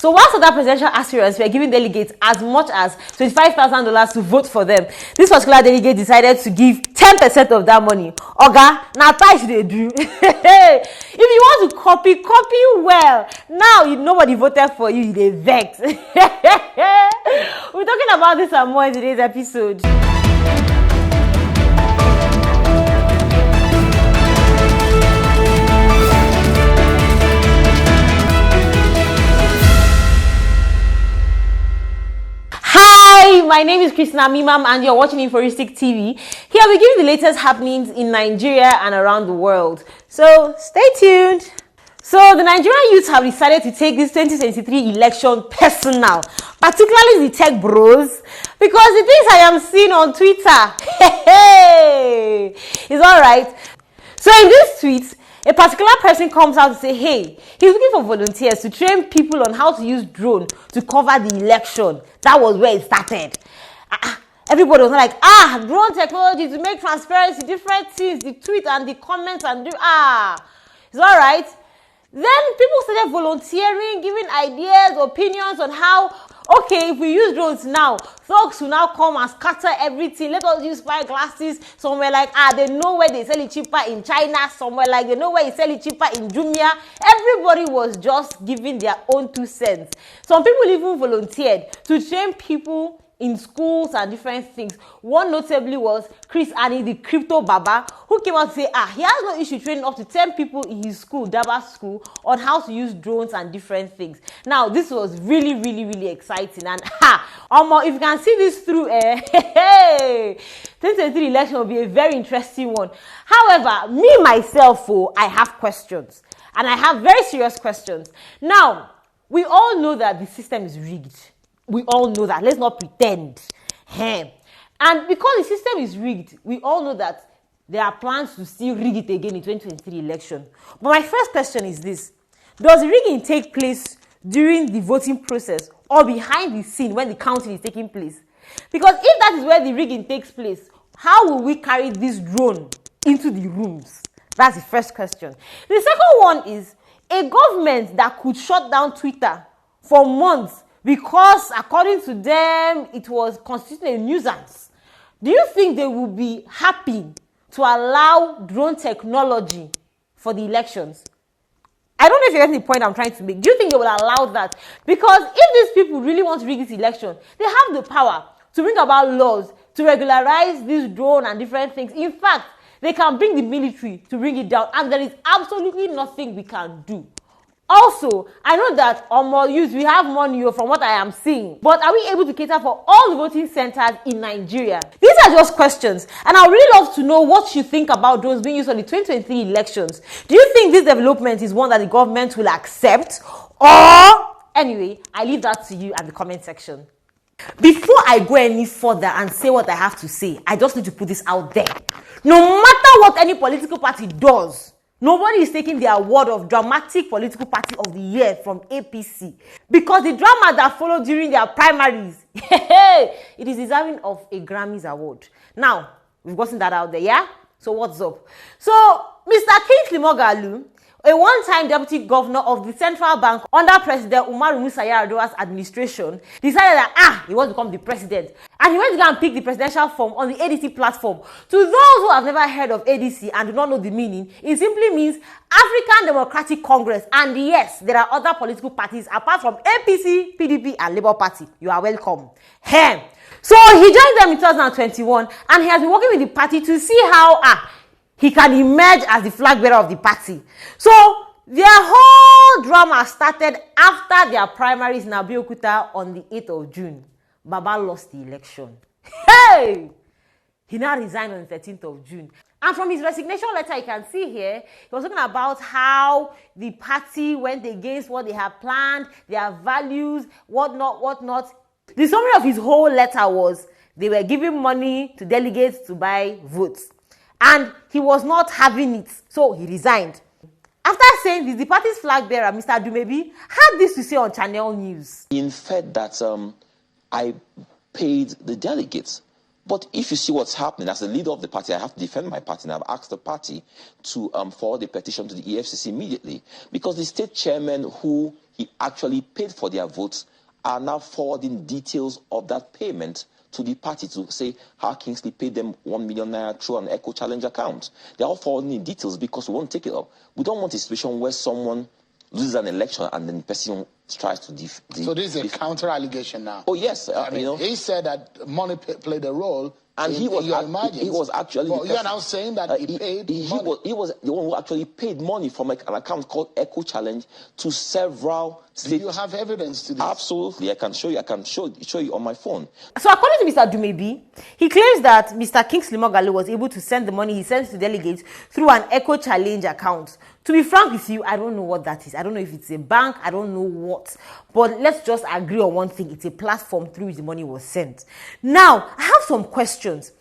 So whilst other presidential aspirants were giving delegates as much as $25,000 to vote for them, this particular delegate decided to give 10% of that money. Oga, now tithe they do. If you want to copy well. Now nobody voted for you, they vex. We're talking about this and more in today's episode. Hi, my name is Christina Mimam and you're watching Inforistic TV. Here we give you the latest happenings in Nigeria and around the world. So stay tuned. So the Nigerian youths have decided to take this 2023 election personal, particularly the tech bros, because the things I am seeing on Twitter, it's alright. So in this tweet, a particular person comes out to say, hey, he's looking for volunteers to train people on how to use drone to cover the election. That was where it started. Everybody was like, drone technology to make transparency, different things, the tweet and the comments and it's all right. Then people started volunteering, giving ideas, opinions on how, okay, if we use drones now, thugs will now come and scatter everything. Let us use spy glasses. Somewhere like, they know where they sell it cheaper in China. Somewhere like, they know where they sell it cheaper in Jumia. Everybody was just giving their own 2 cents. Some people even volunteered to train people in schools and different things. One notably was Chris Annie, the crypto baba, who came out to say, he has no issue training up to 10 people in his school, Daba school, on how to use drones and different things. Now, this was really exciting. And if you can see this through, 2023 election will be a very interesting one. However, me, myself, I have questions. And I have very serious questions. Now, we all know that the system is rigged. We all know that. Let's not pretend. And because the system is rigged, we all know that there are plans to still rig it again in 2023 election. But my first question is this. Does the rigging take place during the voting process or behind the scene when the counting is taking place? Because if that is where the rigging takes place, how will we carry this drone into the rooms? That's the first question. The second one is a government that could shut down Twitter for months because, according to them, it was constituting a nuisance. Do you think they will be happy to allow drone technology for the elections? I don't know if you're getting the point I'm trying to make. Do you think they will allow that? Because if these people really want to rig this election, they have the power to bring about laws to regularize this drone and different things. In fact, they can bring the military to bring it down, and there is absolutely nothing we can do. Also, I know that we have money from what I am seeing, but are we able to cater for all the voting centers in Nigeria? These are just questions, and I would really love to know what you think about drones being used for the 2023 elections. Do you think this development is one that the government will accept? Or, anyway, I leave that to you at the comment section. Before I go any further and say what I have to say, I just need to put this out there. No matter what any political party does, nobody is taking the award of dramatic political party of the year from APC, because the drama that followed during their primaries, it is deserving of a Grammys award. Now, we've gotten that out there, yeah? So what's up? So, Mr. Kingsley Mohgalu, a one-time deputy governor of the central bank under President Umaru Musa Yar'Adua's administration, decided that he wants to become the president. And he went to go and pick the presidential form on the ADC platform. To those who have never heard of ADC and do not know the meaning, it simply means African Democratic Congress. And yes, there are other political parties apart from APC, PDP, and Labour Party. You are welcome. So he joined them in 2021, and he has been working with the party to see how he can emerge as the flag bearer of the party. So their whole drama started after their primaries in Abeokuta on the 8th of June. Baba lost the election. He now resigned on the 13th of June. And from his resignation letter, you can see here, he was talking about how the party went against what they had planned, their values, whatnot. The summary of his whole letter was they were giving money to delegates to buy votes. And he was not having it, so he resigned. After saying this, the party's flag bearer, Mr. Dumebi, had this to say on Channel News. He inferred that I paid the delegates But if you see what's happening, as the leader of the party, I have to defend my party, and I've asked the party to forward a petition to the EFCC immediately, because the state chairman who he actually paid for their votes are now forwarding details of that payment to the party to say how Kingsley paid them 1 million naira through an Echo Challenge account. They're all forwarding details because we won't take it up. We don't want a situation where someone loses an election and then the person tries to So this is a counter allegation now. Oh yes, he said that money played a role. And he was actually. But you are now saying that he paid money. He was the one who actually paid money from an account called Echo Challenge to several states. Do you have evidence to this? Absolutely, I can show you. I can show you on my phone. So according to Mr. Dumebi, he claims that Mr. Kingsley Mohgalu was able to send the money he sends to delegates through an Echo Challenge account. To be frank with you, I don't know what that is. I don't know if it's a bank. I don't know what. But let's just agree on one thing. It's a platform through which the money was sent. Now, I have some questions.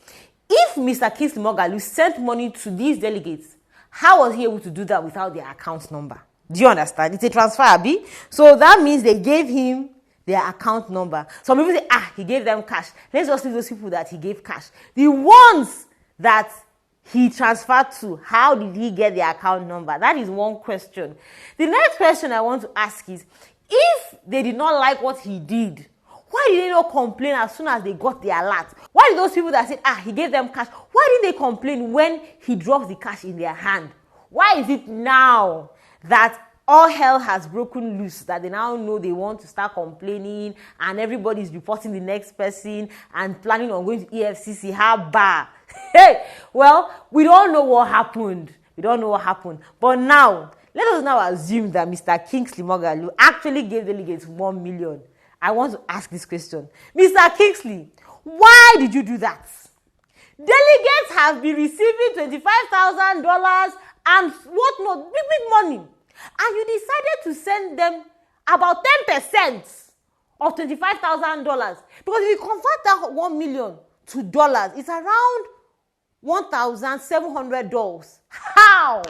If Mr. Kingsley Mohgalu sent money to these delegates, how was he able to do that without their account number? Do you understand? It's a transfer, Abi. So that means they gave him their account number. Some people say, he gave them cash. Let's just leave those people that he gave cash. The ones that he transferred to, how did he get the account number? That is one question. The next question I want to ask is, if they did not like what he did, why did they not complain as soon as they got the alert? Why did those people that said, he gave them cash, why didn't they complain when he drops the cash in their hand? Why is it now that all hell has broken loose, that they now know they want to start complaining and everybody's reporting the next person and planning on going to EFCC? Hey, well, we don't know what happened. But now, let us now assume that Mr. Kingsley Mohgalu actually gave delegates 1 million. I want to ask this question. Mr. Kingsley, why did you do that? Delegates have been receiving $25,000 and whatnot, big money. And you decided to send them about 10% of $25,000. Because if you convert that 1 million to dollars, it's around $1,700. How?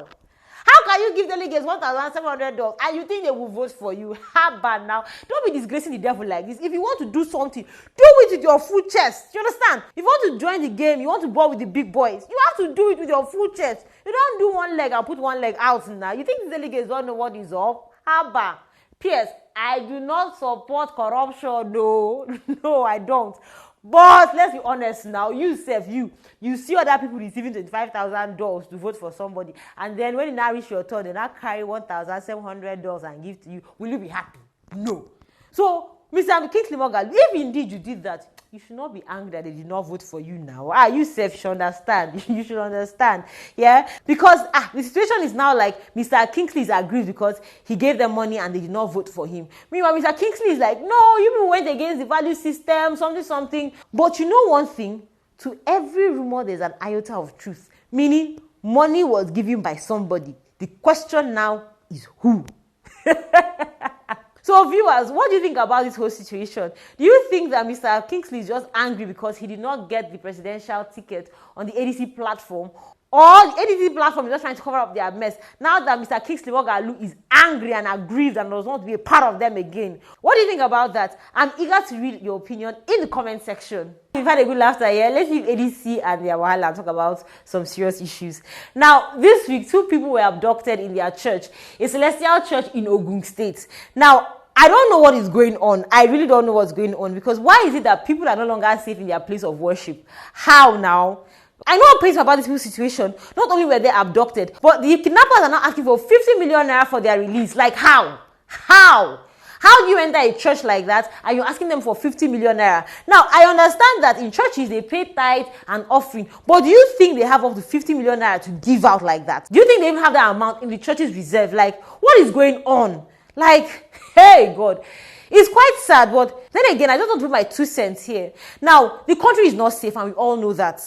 How can you give delegates $1,700 and you think they will vote for you? How bad now? Don't be disgracing the devil like this. If you want to do something, do it with your full chest. You understand? If you want to join the game, you want to ball with the big boys, you have to do it with your full chest. You don't do one leg and put one leg out now. You think the delegates don't know what is up? How bad? P.S. I do not support corruption. No, I don't. But let's be honest now, you see other people receiving $25,000 to vote for somebody, and then when you now reach your turn, they now carry $1,700 and give to you. Will you be happy? No. So, Mr. Kingsley Mohgalu, if indeed you did that, you should not be angry that they did not vote for you now. You should understand. You should understand. Yeah? Because the situation is now like Mr. Kingsley is aggrieved because he gave them money and they did not vote for him. Meanwhile, Mr. Kingsley is like, no, you went against the value system, something. But you know one thing? To every rumor, there's an iota of truth. Meaning, money was given by somebody. The question now is who? So viewers, what do you think about this whole situation? Do you think that Mr. Kingsley is just angry because he did not get the presidential ticket on the ADC platform? Or the ADC platform is just trying to cover up their mess now that Mr. Kingsley Mohgalu is angry and aggrieved and does not want to be a part of them again? What do you think about that? I'm eager to read your opinion in the comment section. We've had a good laughter here. Let's leave ADC and their wahala and talk about some serious issues. Now, this week, 2 people were abducted in their church, a celestial church in Ogun State. Now, I don't know what is going on. I really don't know what's going on, because why is it that people are no longer safe in their place of worship? How now? I know a place about this whole situation. Not only were they abducted, but the kidnappers are now asking for 50 million naira for their release. Like how? How do you enter a church like that and you're asking them for 50 million naira? Now, I understand that in churches they pay tithe and offering, but do you think they have up to 50 million naira to give out like that? Do you think they even have that amount in the church's reserve? Like, what is going on? Like, hey, God. It's quite sad, but then again, I just want to put my 2 cents here. Now, the country is not safe, and we all know that.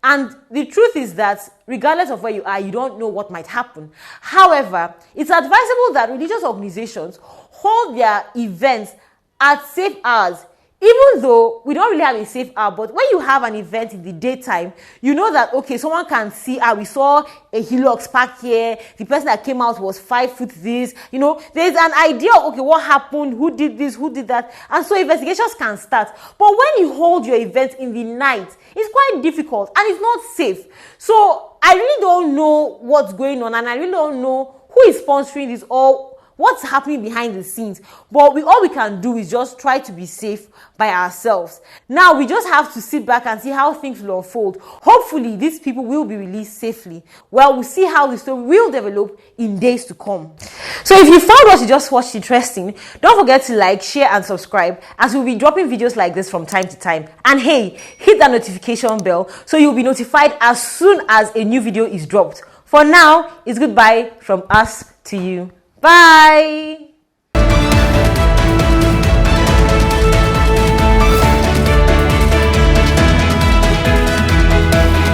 And the truth is that regardless of where you are, you don't know what might happen. However, it's advisable that religious organizations hold their events at safe hours. even though we don't really have a safe hour, but when you have an event in the daytime, you know that, okay, someone can see, we saw a Hilux park here, the person that came out was 5 foot this, you know, there's an idea of, okay, what happened, who did this, who did that, and so investigations can start. But when you hold your event in the night, it's quite difficult and it's not safe. So I really don't know what's going on, and I really don't know who is sponsoring this or what's happening behind the scenes. But all we can do is just try to be safe by ourselves. Now we just have to sit back and see how things will unfold. Hopefully these people will be released safely. Well, we'll see how the story will develop in days to come. So if you found what you just watched interesting, don't forget to like, share and subscribe, as we'll be dropping videos like this from time to time. And hey, hit that notification bell so you'll be notified as soon as a new video is dropped. For now, it's goodbye from us to you. Bye.